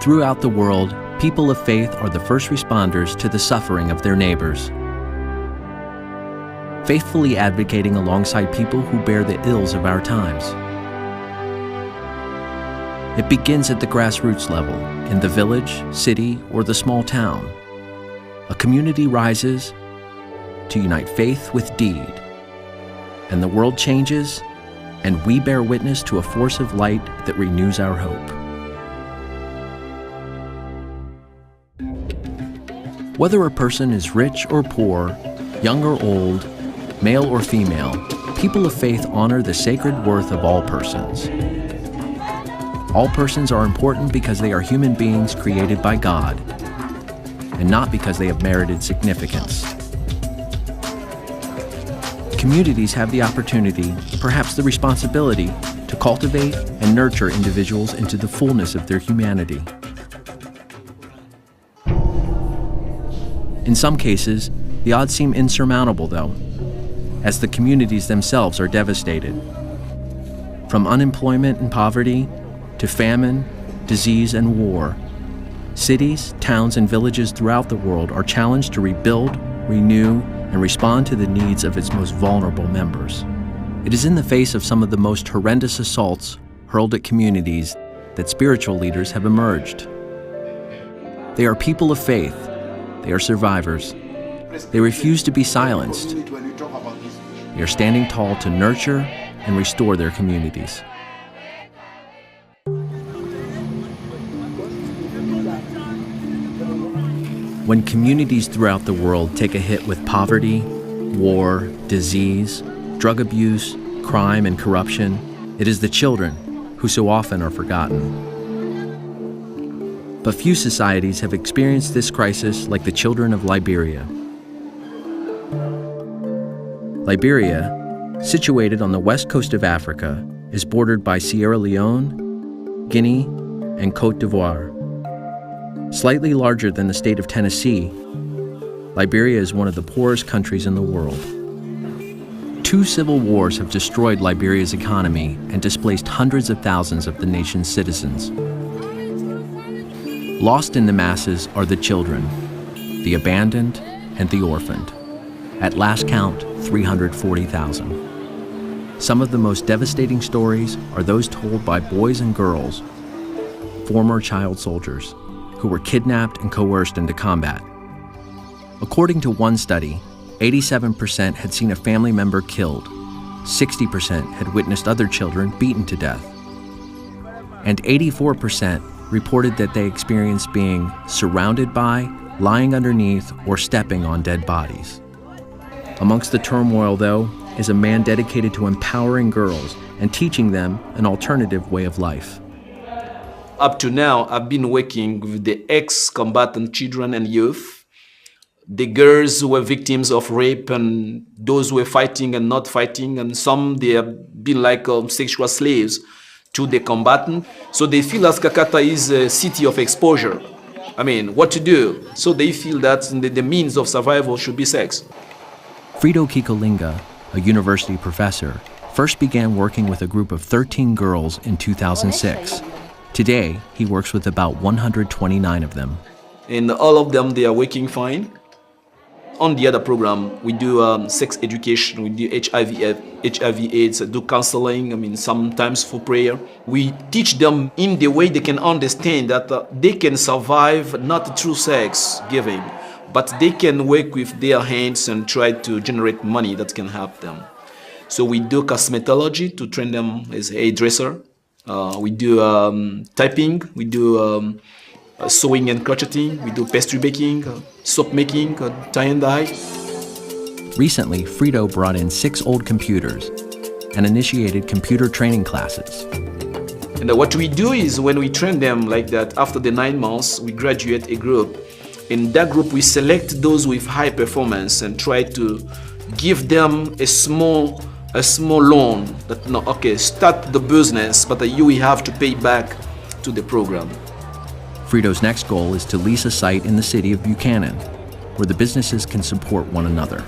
Throughout the world, people of faith are the first responders to the suffering of their neighbors, faithfully advocating alongside people who bear the ills of our times. It begins at the grassroots level, in the village, city, or the small town. A community rises to unite faith with deed, and the world changes, and we bear witness to a force of light that renews our hope. Whether a person is rich or poor, young or old, male or female, people of faith honor the sacred worth of all persons. All persons are important because they are human beings created by God, and not because they have merited significance. Communities have the opportunity, perhaps the responsibility, to cultivate and nurture individuals into the fullness of their humanity. In some cases, the odds seem insurmountable, though, as the communities themselves are devastated. From unemployment and poverty to famine, disease, and war, cities, towns, and villages throughout the world are challenged to rebuild, renew, and respond to the needs of its most vulnerable members. It is in the face of some of the most horrendous assaults hurled at communities that spiritual leaders have emerged. They are people of faith. They are survivors. They refuse to be silenced. They are standing tall to nurture and restore their communities. When communities throughout the world take a hit with poverty, war, disease, drug abuse, crime, and corruption, it is the children who so often are forgotten. But few societies have experienced this crisis like the children of Liberia. Liberia, situated on the west coast of Africa, is bordered by Sierra Leone, Guinea, and Côte d'Ivoire. Slightly larger than the state of Tennessee, Liberia is one of the poorest countries in the world. 2 civil wars have destroyed Liberia's economy and displaced hundreds of thousands of the nation's citizens. Lost in the masses are the children, the abandoned, and the orphaned. At last count, 340,000. Some of the most devastating stories are those told by boys and girls, former child soldiers, who were kidnapped and coerced into combat. According to one study, 87% had seen a family member killed, 60% had witnessed other children beaten to death, and 84% reported that they experienced being surrounded by, lying underneath, or stepping on dead bodies. Amongst the turmoil, though, is a man dedicated to empowering girls and teaching them an alternative way of life. Up to now, I've been working with the ex-combatant children and youth, the girls who were victims of rape and those who were fighting and not fighting, and some they have been like sexual slaves to the combatant. So they feel that Kakata is a city of exposure. I mean, what to do? So they feel that the means of survival should be sex. Frito Kikolinga, a university professor, first began working with a group of 13 girls in 2006. Today, he works with about 129 of them. And all of them, they are working fine. On the other program, we do sex education, we do HIV/AIDS, do counseling, sometimes for prayer. We teach them in the way they can understand that they can survive not through sex giving, but they can work with their hands and try to generate money that can help them. So we do cosmetology to train them as a hairdresser. We do typing, we do sewing and crocheting, we do pastry baking, soap making, tie and dye. Recently, Frito brought in 6 old computers and initiated computer training classes. And what we do is when we train them like that, after the 9 months, we graduate a group. In that group, we select those with high performance and try to give them a small loan that, start the business, but you will have to pay back to the program. Frito's next goal is to lease a site in the city of Buchanan, where the businesses can support one another.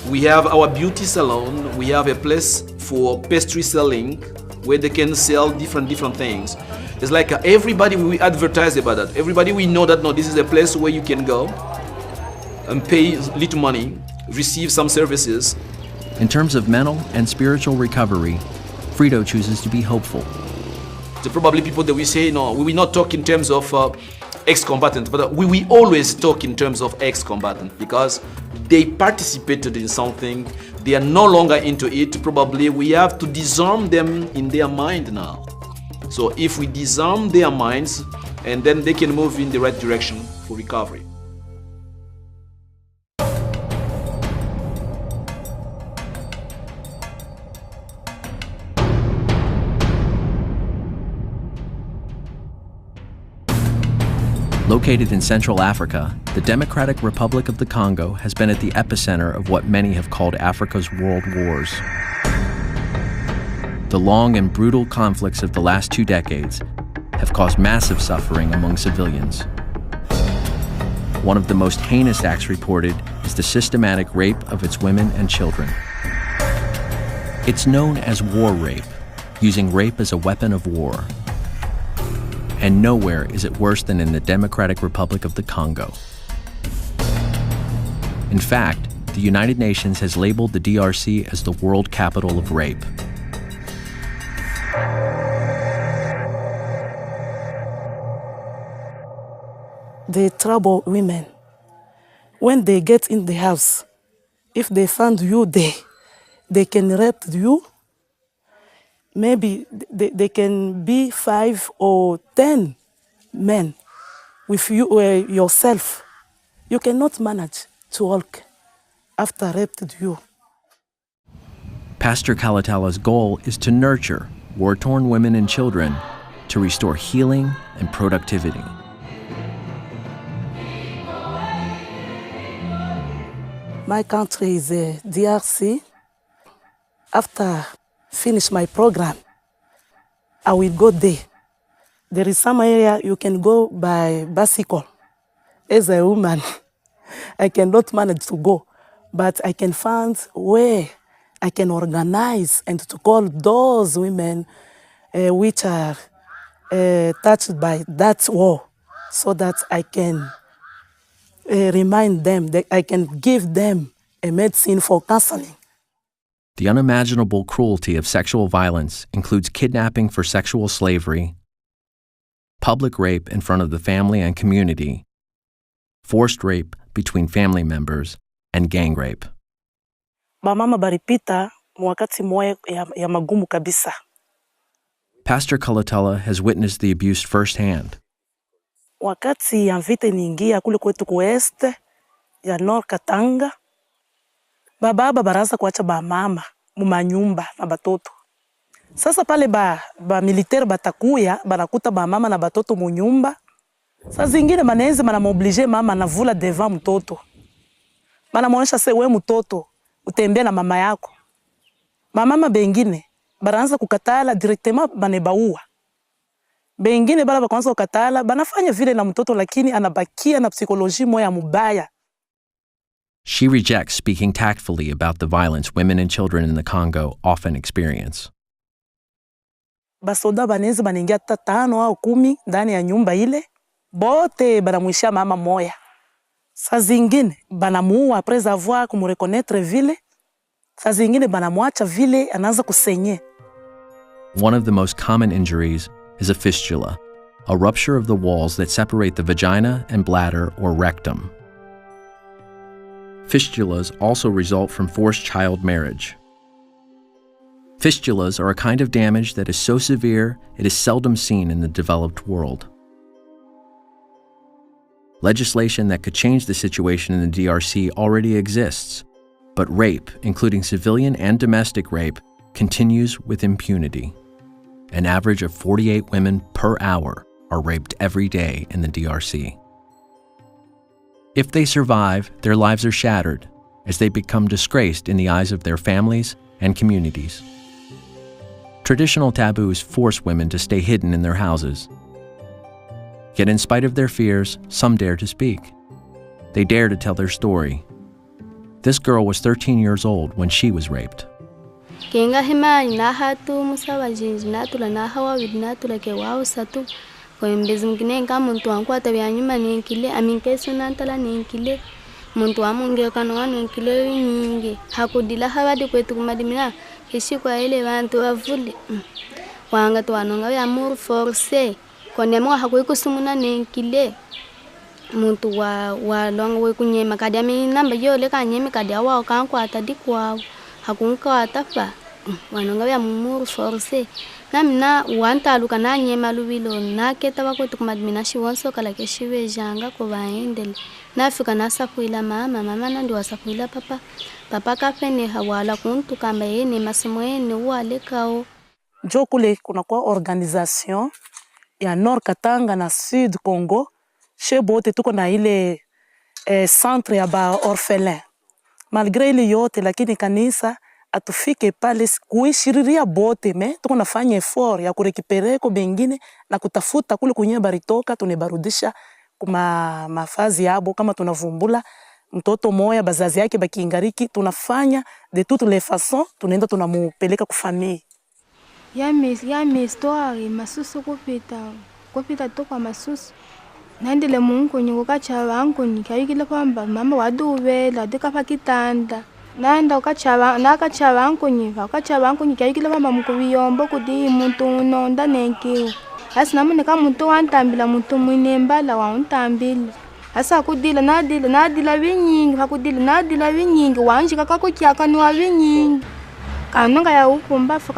We have our beauty salon. We have a place for pastry selling, where they can sell different things. It's like everybody we advertise about that. Everybody we know that, no, this is a place where you can go and pay little money, receive some services. In terms of mental and spiritual recovery, Frito chooses to be hopeful. So probably people that we say, no, we will not talk in terms of ex-combatant, but we will always talk in terms of ex-combatant because they participated in something, they are no longer into it. Probably we have to disarm them in their mind now. So if we disarm their minds, and then they can move in the right direction for recovery. Located in Central Africa, the Democratic Republic of the Congo has been at the epicenter of what many have called Africa's world wars. The long and brutal conflicts of the last 2 decades have caused massive suffering among civilians. One of the most heinous acts reported is the systematic rape of its women and children. It's known as war rape, using rape as a weapon of war. And nowhere is it worse than in the Democratic Republic of the Congo. In fact, the United Nations has labeled the DRC as the world capital of rape. The trouble women, when they get in the house, if they find you there, they can rape you. Maybe they can be 5 or 10 men with you yourself. You cannot manage to walk after raped you. Pastor Kalatala's goal is to nurture war-torn women and children to restore healing and productivity. My country is DRC. After finish my program, I will go there. There is some area you can go by bicycle. As a woman, I cannot manage to go, but I can find where I can organize and to call those women which are touched by that war, so that I can remind them, that I can give them a medicine for counseling. The unimaginable cruelty of sexual violence includes kidnapping for sexual slavery, public rape in front of the family and community, forced rape between family members, and gang rape. Bamama baripita mwakati moya ya magumu kabisa. Pastor Kalatala has witnessed the abuse firsthand. Wakati ya vita niingia kule kwetu kueste ya Nord Katanga, baba baraza kuacha ba mama mumanyumba na batoto. Sasa pale ba militaire batakuya banakuta ba mama na batoto munyumba. Sasa zingine maneze manamobliger mama navula devant mtoto. Manamuonyesha se we mtoto utembea na mama yako. Mama bengine baraanza kukatala directement banebaua. Bengine bala bakwanza kukatala banafanya vile na mtoto lakini anabakia na psikoloji moya mubaya. She rejects speaking tactfully about the violence women and children in the Congo often experience. Basoda baneze baningia 5 au 10 ndani ya nyumba ile, bote banamwishia mama moya. Saa zingine banamuua après avoir kumreconnaître vile, saa zingine banamwacha vile anaanza kusenye. One of the most common injuries is a fistula, a rupture of the walls that separate the vagina and bladder or rectum. Fistulas also result from forced child marriage. Fistulas are a kind of damage that is so severe it is seldom seen in the developed world. Legislation that could change the situation in the DRC already exists, but rape, including civilian and domestic rape, continues with impunity. An average of 48 women per hour are raped every day in the DRC. If they survive, their lives are shattered as they become disgraced in the eyes of their families and communities. Traditional taboos force women to stay hidden in their houses. Yet in spite of their fears, some dare to speak. They dare to tell their story. This girl was 13 years old when she was raped. kenga hema na hatu musawa jinji na tula na hawa na tula ke wao satu ko mbezi mgine kama muntu wangu atabya nyuma ni kile aminkeso na ntala ni kile muntu wamunge kana wanu kile nyingi hakudila hawadi kwetu kumadimina kishi kwa ile bantu bavule wanga twanonga ya mur force konemo hakuikusumuna ni kile muntu wa longa we kunyema kadi ami namba yole kanyeme kadi awa kanko atadi kwa hakunka atafa wanonga ya mur force namna wanta luka na nyema lubilo na keta bako tukumadimina shi wonso kala keshiwe janga ko baendele nafika nasakuila mama nandi wasakuila papa kafene hawala kuntu kamba yene masomo yene wale kao njo kule kunakuwa organisation ya Nord Katanga na Sud Congo chez bote tuko na ile centre ya ba orphelin malgré ile yote lakini kanisa atufike pale kuishiriria bote tuko nafanya effort ya kurekipere ko bengine na kutafuta kule kunye baritoka tunebarudisha kuma mafazi yabo kama tunavumbula mtoto moya bazazi yake bakiingariki tunafanya de toutes les façons tunaenda tunamupeleka ku famille ya histoire masusu kupita to kwa masusu nandile mungu nyuko kachaba angu nikayikile kwamba mama waduvela dikapa kitanda nanda nakachaba angu nikayikile kwamba mukubiyombo kudi muntu nonda nenkiwo hasi namune kama muntu wantambila muntu mwinembala wa untambila hasa kudila nadila vinyingi wanjika kakukyaka ni wa vinyingi kanunga ya upumbafu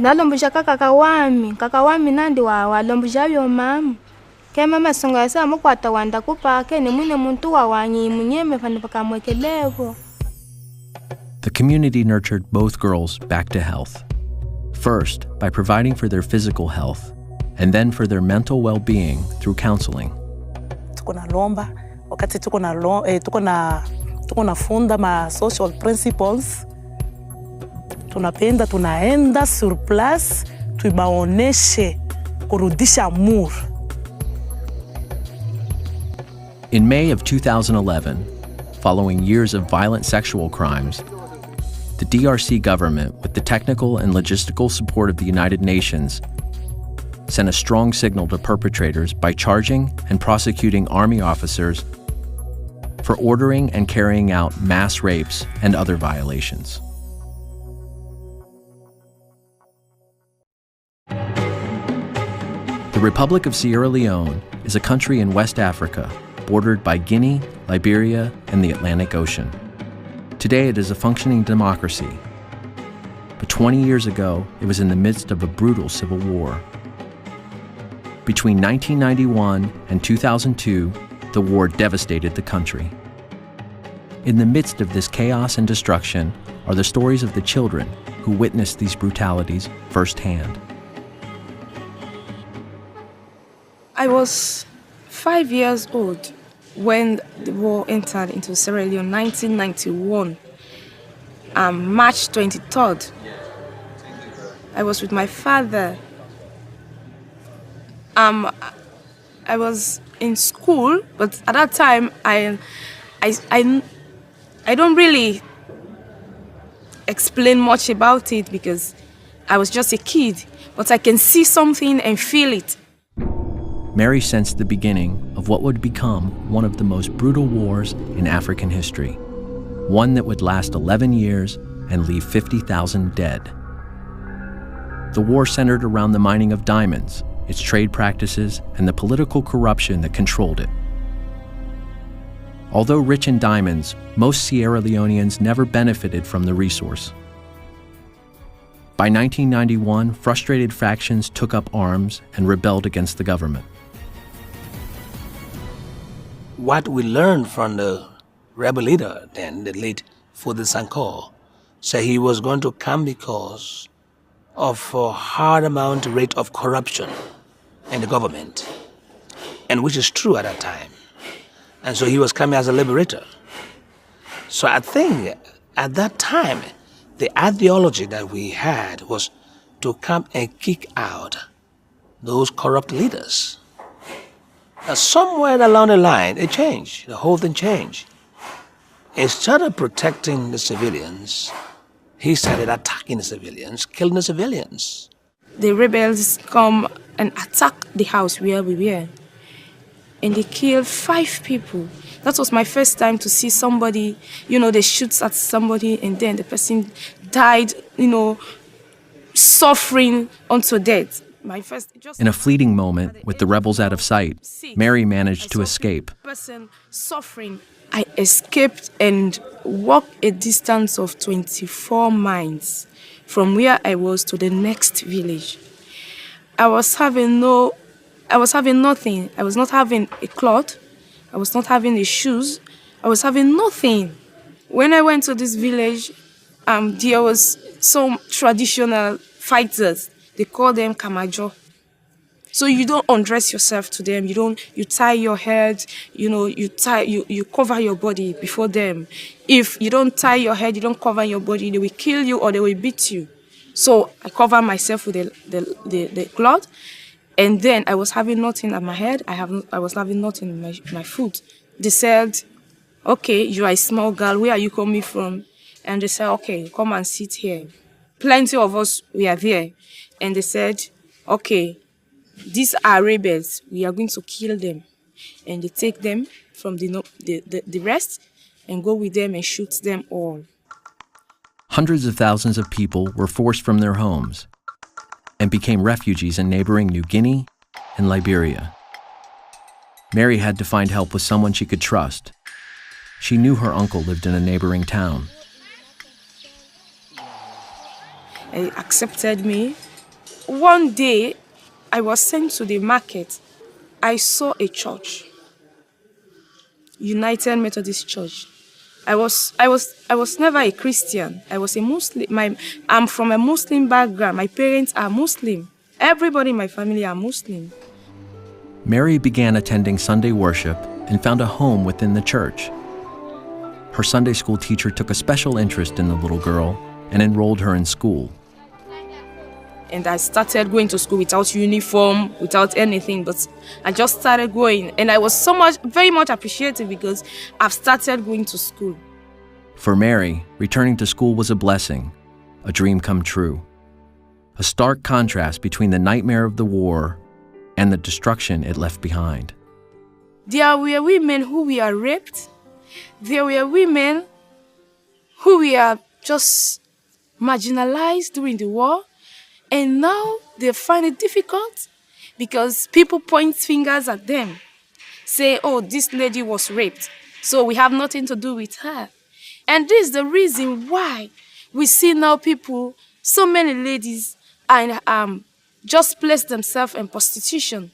nalombusha kaka wami nandi walombusha vyo mama ke mama songa yasa mukwata wanda kupake ni mwine muntu wanyi munyeme fani pakamwekelevo. The community nurtured both girls back to health. First, by providing for their physical health, and then for their mental well-being through counseling. Tuko na lomba wakati tuko na funda ma social principles tunapenda tunaenda sur place tuibaoneshe kurudisha amour. In May of 2011, following years of violent sexual crimes, the DRC government, with the technical and logistical support of the United Nations, sent a strong signal to perpetrators by charging and prosecuting army officers for ordering and carrying out mass rapes and other violations. The Republic of Sierra Leone is a country in West Africa, bordered by Guinea, Liberia, and the Atlantic Ocean. Today it is a functioning democracy, but 20 years ago it was in the midst of a brutal civil war. Between 1991 and 2002, the war devastated the country. In the midst of this chaos and destruction are the stories of the children who witnessed these brutalities firsthand. I was 5 years old when the war entered into Sierra Leone, 1991, March 23rd. I was with my father. I was in school, but at that time, I don't really explain much about it because I was just a kid, but I can see something and feel it. Mary sensed the beginning of what would become one of the most brutal wars in African history, one that would last 11 years and leave 50,000 dead. The war centered around the mining of diamonds, its trade practices, and the political corruption that controlled it. Although rich in diamonds, most Sierra Leoneans never benefited from the resource. By 1991, frustrated factions took up arms and rebelled against the government. What we learned from the rebel leader then, the late Fode Sankor, said he was going to come because of a hard amount rate of corruption in the government, and which is true at that time. And so he was coming as a liberator. So I think at that time, the ideology that we had was to come and kick out those corrupt leaders. Now, somewhere along the line, it changed. The whole thing changed. instead of protecting the civilians, he started attacking the civilians, killing the civilians. The rebels come and attack the house where we were. And they killed 5 people. That was my first time to see somebody, they shoot at somebody and then the person died, suffering unto death. In a fleeting moment, with the rebels out of sight, Mary managed to escape. Person suffering. I escaped and walked a distance of 24 miles from where I was to the next village. I was having nothing. I was not having a cloth. I was not having the shoes. I was having nothing. When I went to this village, there was some traditional fighters. They call them kamajo. So you don't undress yourself to them. You tie your head. You cover your body before them. If you don't tie your head, you don't cover your body, they will kill you or they will beat you. So I cover myself with the cloth. And then I was having nothing at my head. I was having nothing in my foot. They said, okay, you are a small girl. Where are you coming from? And they said, okay, come and sit here. Plenty of us, we are there. And they said, okay, these are rebels. We are going to kill them. And they take them from the rest and go with them and shoot them all. Hundreds of thousands of people were forced from their homes and became refugees in neighboring New Guinea and Liberia. Mary had to find help with someone she could trust. She knew her uncle lived in a neighboring town. He accepted me. One day, I was sent to the market. I saw a church, United Methodist Church. I was never a Christian. I was a Muslim. I'm from a Muslim background. My parents are Muslim. Everybody in my family are Muslim. Mary began attending Sunday worship and found a home within the church. Her Sunday school teacher took a special interest in the little girl and enrolled her in school. And I started going to school without uniform, without anything, but I just started going. And I was very much appreciative because I've started going to school. For Mary, returning to school was a blessing, a dream come true. A stark contrast between the nightmare of the war and the destruction it left behind. There were women who were raped. There were women who were just marginalized during the war. And now they find it difficult because people point fingers at them, say, oh, this lady was raped, so we have nothing to do with her. And this is the reason why we see now so many ladies just place themselves in prostitution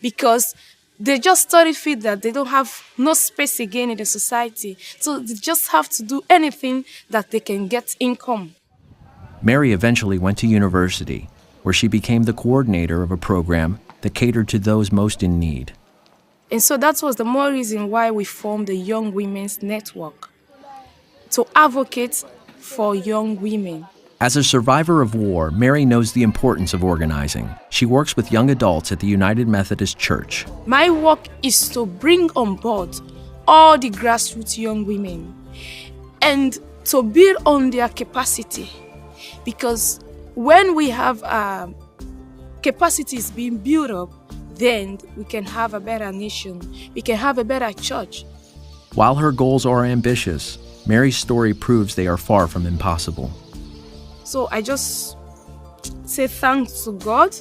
because they just thought it fit that they don't have no space again in the society. So they just have to do anything that they can get income. Mary eventually went to university, where she became the coordinator of a program that catered to those most in need. And so that was the more reason why we formed the Young Women's Network, to advocate for young women. As a survivor of war, Mary knows the importance of organizing. She works with young adults at the United Methodist Church. My work is to bring on board all the grassroots young women and to build on their capacity. Because when we have capacities being built up, then we can have a better nation. We can have a better church. While her goals are ambitious, Mary's story proves they are far from impossible. So I just say thanks to God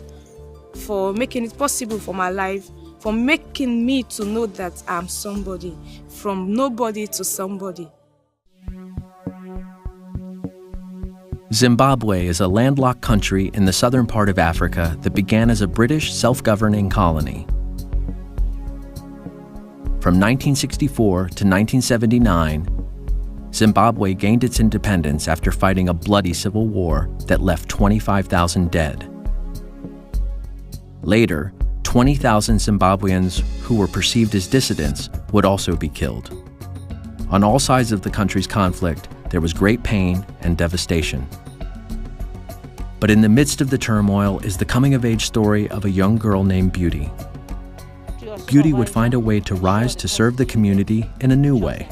for making it possible for my life, for making me to know that I'm somebody, from nobody to somebody. Zimbabwe is a landlocked country in the southern part of Africa that began as a British self-governing colony. From 1964 to 1979, Zimbabwe gained its independence after fighting a bloody civil war that left 25,000 dead. Later, 20,000 Zimbabweans who were perceived as dissidents would also be killed. On all sides of the country's conflict, there was great pain and devastation. But in the midst of the turmoil is the coming-of-age story of a young girl named Beauty. Beauty would find a way to rise to serve the community in a new way.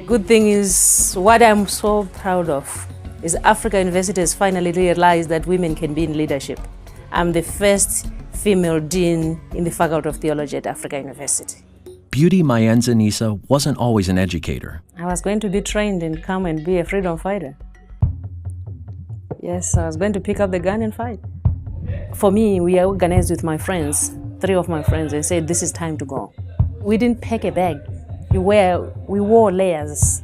Good thing is, what I'm so proud of is Africa University has finally realized that women can be in leadership. I'm the first female dean in the Faculty of Theology at Africa University. Beauty Mayenza Nisa wasn't always an educator. I was going to be trained and come and be a freedom fighter. Yes, I was going to pick up the gun and fight. For me, we organized with my friends, 3 of my friends, and said, this is time to go. We didn't pack a bag. We wore layers,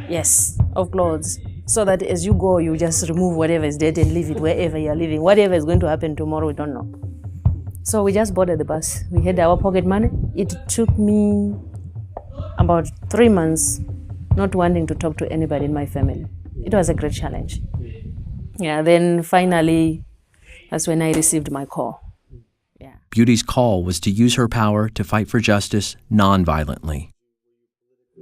yes, of clothes, so that as you go, you just remove whatever is dead and leave it wherever you're living. Whatever is going to happen tomorrow, we don't know. So we just boarded the bus. We had our pocket money. It took me about 3 months not wanting to talk to anybody in my family. It was a great challenge. Yeah, then finally, that's when I received my call. Yeah. Beauty's call was to use her power to fight for justice non-violently.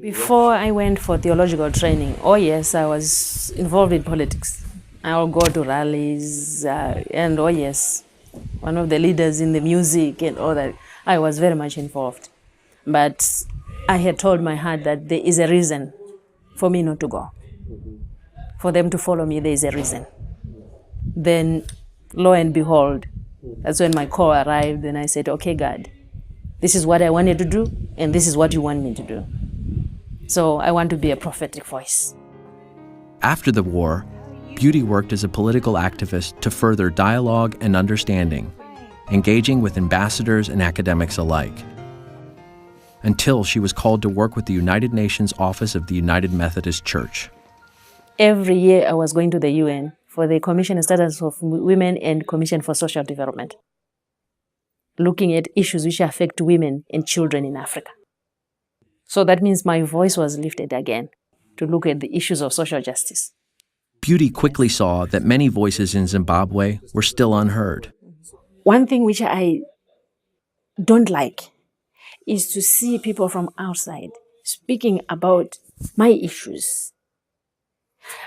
Before I went for theological training, oh yes, I was involved in politics. I would go to rallies, and oh yes, one of the leaders in the music and all that. I was very much involved. But I had told my heart that there is a reason for me not to go. For them to follow me, there is a reason. Then, lo and behold, that's when my call arrived, and I said, okay, God, this is what I wanted to do, and this is what you want me to do. So I want to be a prophetic voice. After the war, Beauty worked as a political activist to further dialogue and understanding, engaging with ambassadors and academics alike, until she was called to work with the United Nations Office of the United Methodist Church. Every year I was going to the UN for the Commission on Status of Women and Commission for Social Development, looking at issues which affect women and children in Africa. So that means my voice was lifted again to look at the issues of social justice. Beauty quickly saw that many voices in Zimbabwe were still unheard. One thing which I don't like is to see people from outside speaking about my issues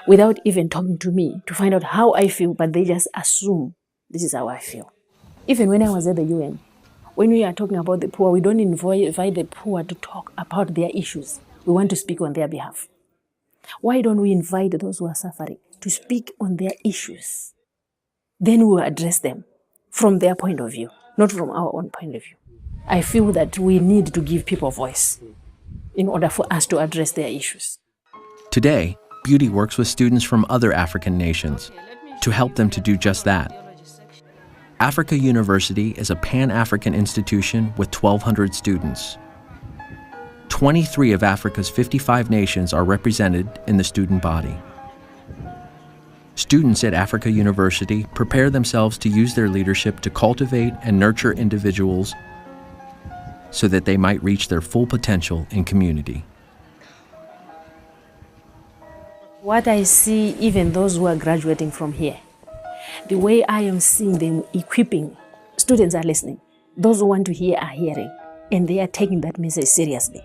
without even talking to me to find out how I feel, but they just assume this is how I feel. Even when I was at the UN, when we are talking about the poor, we don't invite the poor to talk about their issues. We want to speak on their behalf. Why don't we invite those who are suffering to speak on their issues? Then we will address them from their point of view, not from our own point of view. I feel that we need to give people voice in order for us to address their issues. Today, Beauty works with students from other African nations to help them to do just that. Africa University is a Pan-African institution with 1,200 students. 23 of Africa's 55 nations are represented in the student body. Students at Africa University prepare themselves to use their leadership to cultivate and nurture individuals so that they might reach their full potential in community. What I see, even those who are graduating from here, the way I am seeing them equipping, students are listening. Those who want to hear are hearing, and they are taking that message seriously.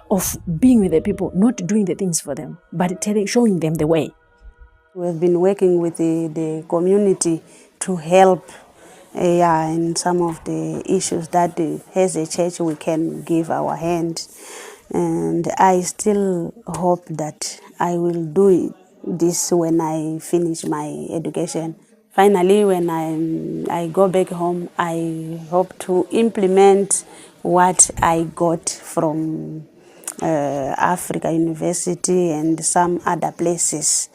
Of being with the people, not doing the things for them, but showing them the way. We've been working with the community to help in some of the issues that as a church we can give our hand. And I still hope that I will do this when I finish my education. Finally, when I go back home, I hope to implement what I got from Africa University and some other places,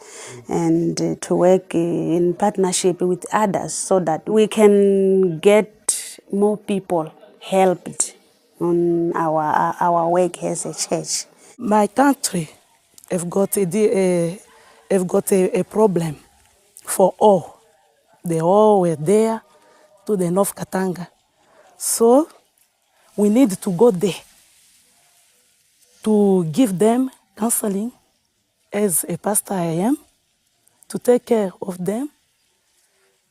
and to work in partnership with others so that we can get more people helped on our work as a church. My country have got a problem for all. They all were there to the North Katanga. So we need to go there to give them counseling as a pastor I am, to take care of them,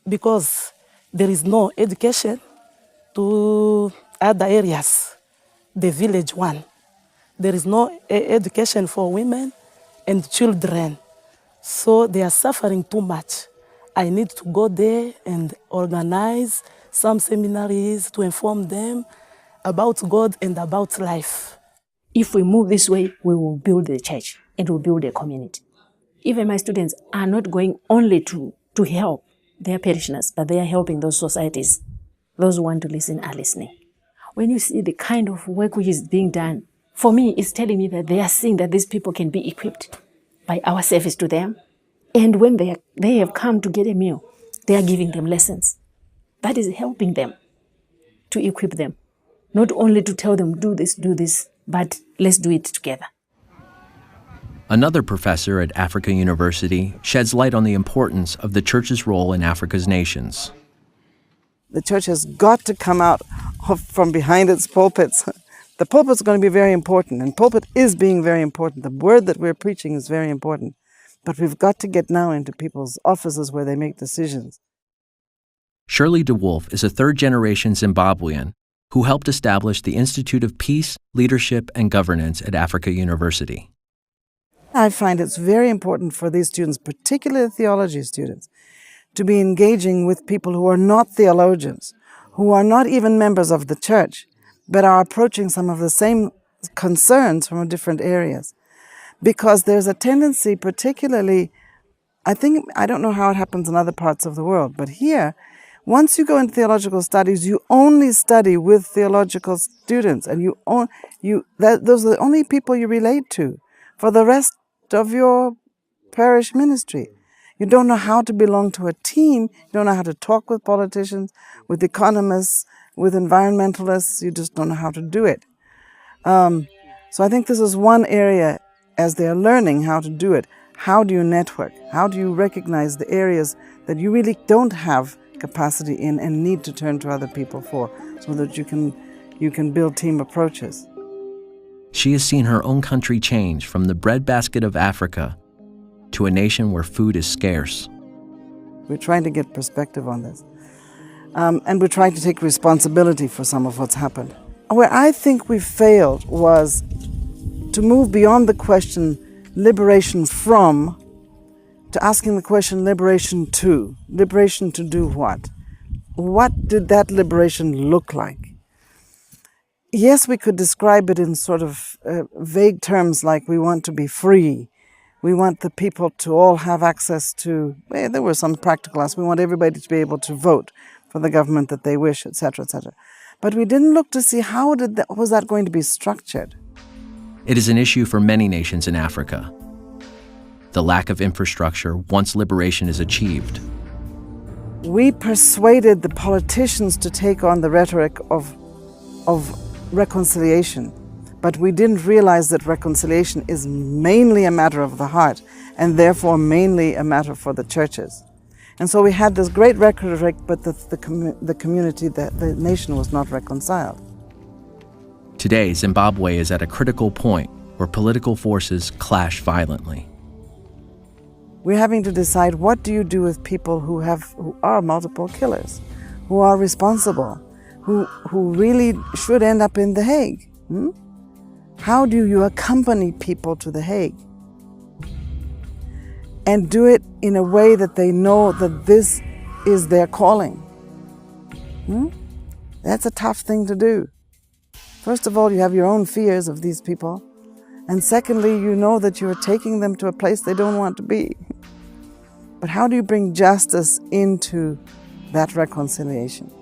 because there is no education to other areas, the village one. There is no education for women and children, so they are suffering too much. I need to go there and organize some seminaries to inform them about God and about life. if we move this way, we will build the church and we'll build a community. Even my students are not going only to help their parishioners, but they are helping those societies. Those who want to listen are listening. When you see the kind of work which is being done, for me, it's telling me that they are seeing that these people can be equipped by our service to them. And when they have come to get a meal, they are giving them lessons. That is helping them to equip them. Not only to tell them, do this, but let's do it together. Another professor at Africa University sheds light on the importance of the church's role in Africa's nations. The church has got to come out from behind its pulpits. The pulpit's going to be very important, and pulpit is being very important. The word that we're preaching is very important. But we've got to get now into people's offices where they make decisions. Shirley DeWolf is a third-generation Zimbabwean who helped establish the Institute of Peace, Leadership, and Governance at Africa University. I find it's very important for these students, particularly theology students, to be engaging with people who are not theologians, who are not even members of the church, but are approaching some of the same concerns from different areas. Because there's a tendency, particularly, I don't know how it happens in other parts of the world, but here, once you go into theological studies, you only study with theological students, and those are the only people you relate to for the rest of your parish ministry. You don't know how to belong to a team. You don't know how to talk with politicians, with economists, with environmentalists. You just don't know how to do it. So I think this is one area, as they're learning how to do it. How do you network? How do you recognize the areas that you really don't have capacity in and need to turn to other people for, so that you can build team approaches? She has seen her own country change from the breadbasket of Africa to a nation where food is scarce. We're trying to get perspective on this. And we're trying to take responsibility for some of what's happened. Where I think we failed was to move beyond the question liberation from, to asking the question liberation to. Liberation to do what? What did that liberation look like? Yes, we could describe it in sort of vague terms like we want to be free. We want the people to all have access to, there were some practical aspects. We want everybody to be able to vote for the government that they wish, etc., etc. But we didn't look to see how was that going to be structured. It is an issue for many nations in Africa. The lack of infrastructure once liberation is achieved. We persuaded the politicians to take on the rhetoric of reconciliation, but we didn't realize that reconciliation is mainly a matter of the heart, and therefore mainly a matter for the churches. And so we had this great rhetoric, but the community, the nation was not reconciled. Today, Zimbabwe is at a critical point where political forces clash violently. We're having to decide, what do you do with people who are multiple killers, who are responsible, who really should end up in The Hague? How do you accompany people to The Hague and do it in a way that they know that this is their calling? That's a tough thing to do. First of all, you have your own fears of these people. And secondly, you know that you're taking them to a place they don't want to be. But how do you bring justice into that reconciliation?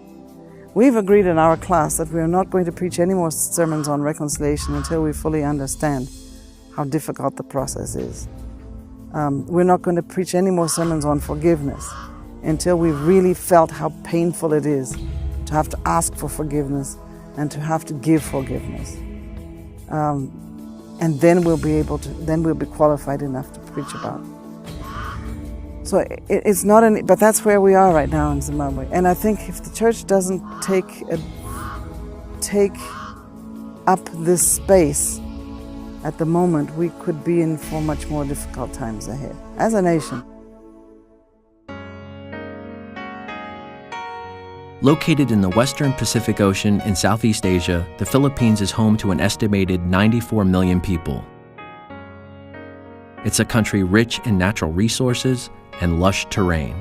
We've agreed in our class that we're not going to preach any more sermons on reconciliation until we fully understand how difficult the process is. We're not going to preach any more sermons on forgiveness until we've really felt how painful it is to have to ask for forgiveness and to have to give forgiveness. And then we'll be qualified enough to preach about it. So it's not but that's where we are right now in Zimbabwe. And I think if the church doesn't take up this space at the moment, we could be in for much more difficult times ahead as a nation. Located in the western Pacific Ocean in Southeast Asia, the Philippines is home to an estimated 94 million people. It's a country rich in natural resources and lush terrain.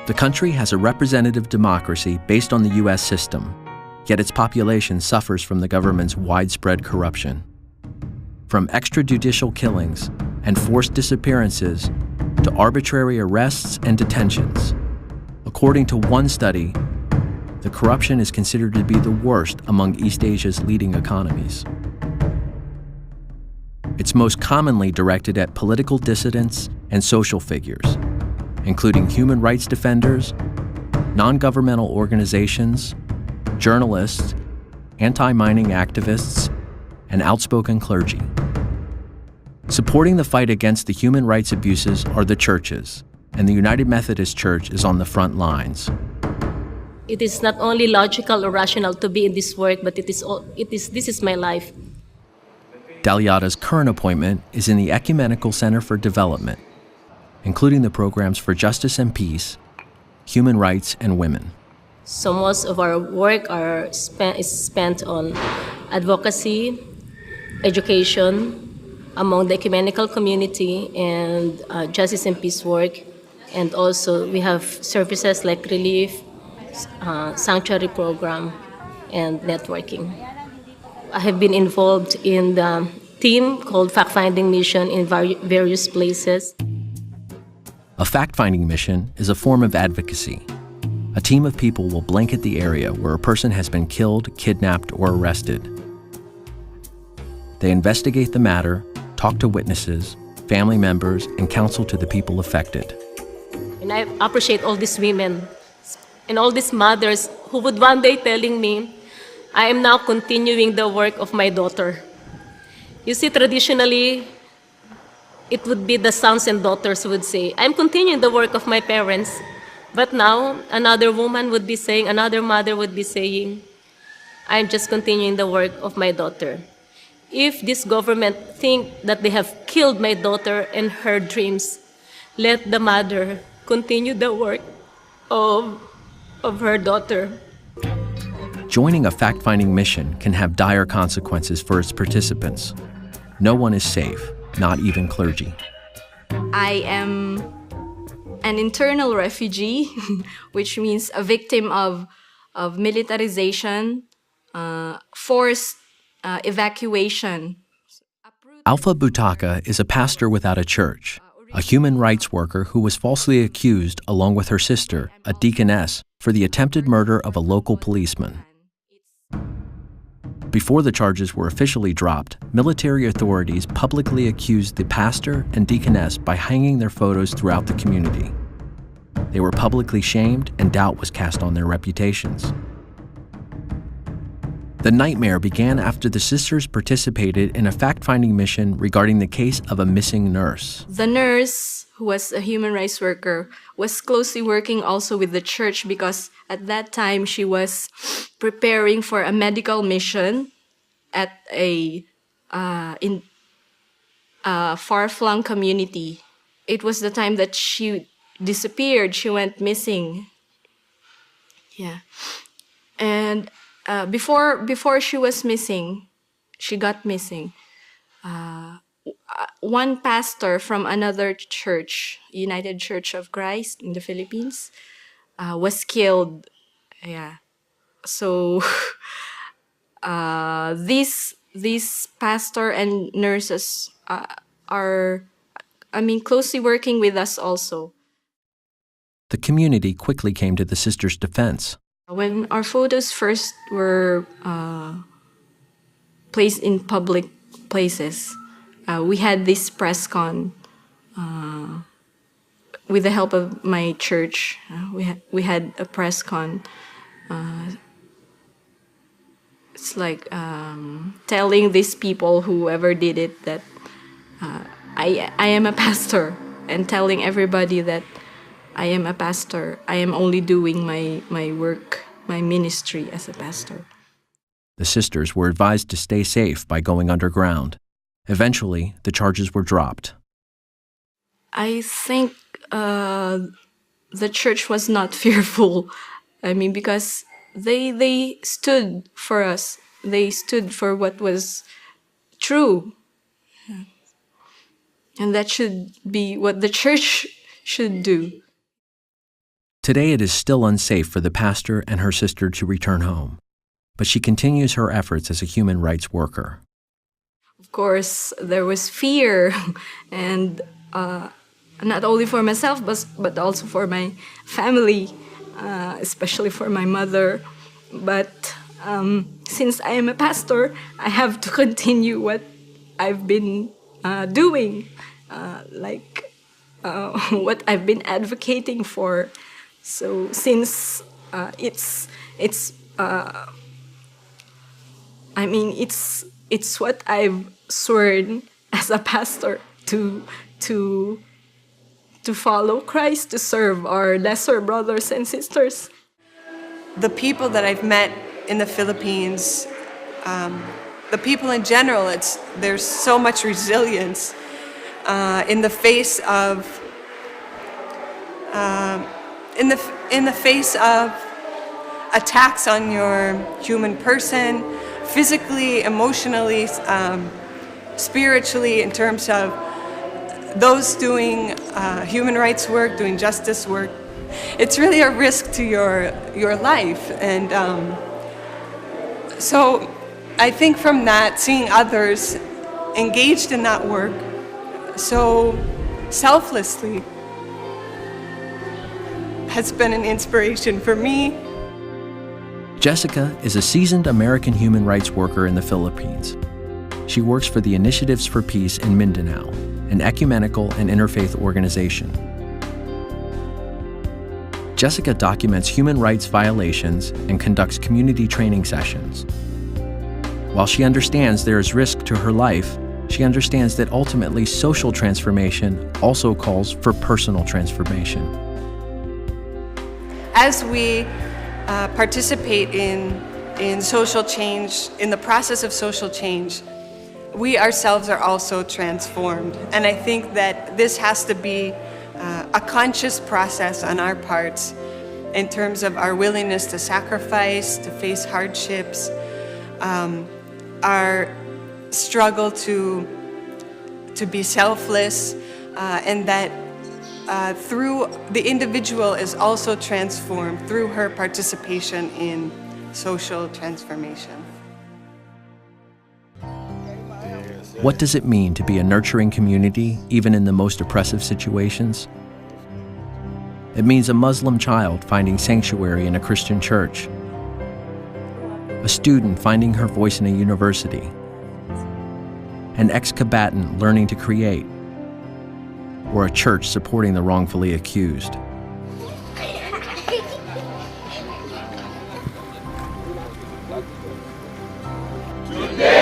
The country has a representative democracy based on the U.S. system, Yet its population suffers from the government's widespread corruption. From extrajudicial killings and forced disappearances to arbitrary arrests and detentions. According to one study, the corruption is considered to be the worst among East Asia's leading economies. It's most commonly directed at political dissidents and social figures, including human rights defenders, non-governmental organizations, journalists, anti-mining activists, and outspoken clergy. Supporting the fight against the human rights abuses are the churches, and the United Methodist Church is on the front lines. It is not only logical or rational to be in this work, but this is my life. Daliada's current appointment is in the Ecumenical Center for Development, including the programs for justice and peace, human rights, and women. So most of our work is spent on advocacy, education among the ecumenical community, and justice and peace work. And also we have services like relief, sanctuary program, and networking. I have been involved in the team called Fact-Finding Mission in various places. A fact-finding mission is a form of advocacy. A team of people will blanket the area where a person has been killed, kidnapped, or arrested. They investigate the matter, talk to witnesses, family members, and counsel to the people affected. And I appreciate all these women and all these mothers who would one day telling me, I am now continuing the work of my daughter. You see, traditionally, it would be the sons and daughters who would say, I'm continuing the work of my parents. But now, another woman would be saying, another mother would be saying, I'm just continuing the work of my daughter. If this government think that they have killed my daughter and her dreams, let the mother continue the work of her daughter. Joining a fact-finding mission can have dire consequences for its participants. No one is safe, not even clergy. I am an internal refugee, which means a victim of militarization, forced evacuation. Alpha Butaka is a pastor without a church, a human rights worker who was falsely accused, along with her sister, a deaconess, for the attempted murder of a local policeman. Before the charges were officially dropped, military authorities publicly accused the pastor and deaconess by hanging their photos throughout the community. They were publicly shamed, and doubt was cast on their reputations. The nightmare began after the sisters participated in a fact-finding mission regarding the case of a missing nurse. The nurse, who was a human rights worker, was closely working also with the church because at that time she was preparing for a medical mission at a far-flung community. It was the time that she disappeared. She went missing. Yeah, and before she was missing, she got missing. One pastor from another church, United Church of Christ in the Philippines, was killed. Yeah, so these pastor and nurses are, closely working with us also. The community quickly came to the sisters' defense. When our photos first were placed in public places, we had this press con with the help of my church. We had a press con. It's like telling these people, whoever did it, that I am a pastor, and telling everybody that I am a pastor. I am only doing my work, my ministry as a pastor. The sisters were advised to stay safe by going underground. Eventually, the charges were dropped. I think the church was not fearful. Because they stood for us. They stood for what was true. And that should be what the church should do. Today, it is still unsafe for the pastor and her sister to return home. but she continues her efforts as a human rights worker. Of course, there was fear, and not only for myself, but also for my family, especially for my mother. But since I am a pastor, I have to continue what I've been doing, what I've been advocating for. So since it's what I've sworn as a pastor to follow Christ, to serve our lesser brothers and sisters. The people that I've met in the Philippines, the people in general, there's so much resilience in the face of attacks on your human person, physically, emotionally, spiritually, in terms of those doing human rights work, doing justice work. It's really a risk to your life. And so I think from that, seeing others engaged in that work so selflessly has been an inspiration for me. Jessica is a seasoned American human rights worker in the Philippines. She works for the Initiatives for Peace in Mindanao, an ecumenical and interfaith organization. Jessica documents human rights violations and conducts community training sessions. While she understands there is risk to her life, she understands that ultimately social transformation also calls for personal transformation. As we participate in social change, in the process of social change, we ourselves are also transformed. And I think that this has to be a conscious process on our parts in terms of our willingness to sacrifice, to face hardships, our struggle to be selfless, and that through the individual is also transformed through her participation in social transformation. What does it mean to be a nurturing community, even in the most oppressive situations? It means a Muslim child finding sanctuary in a Christian church, a student finding her voice in a university, an ex-combatant learning to create, or a church supporting the wrongfully accused. Today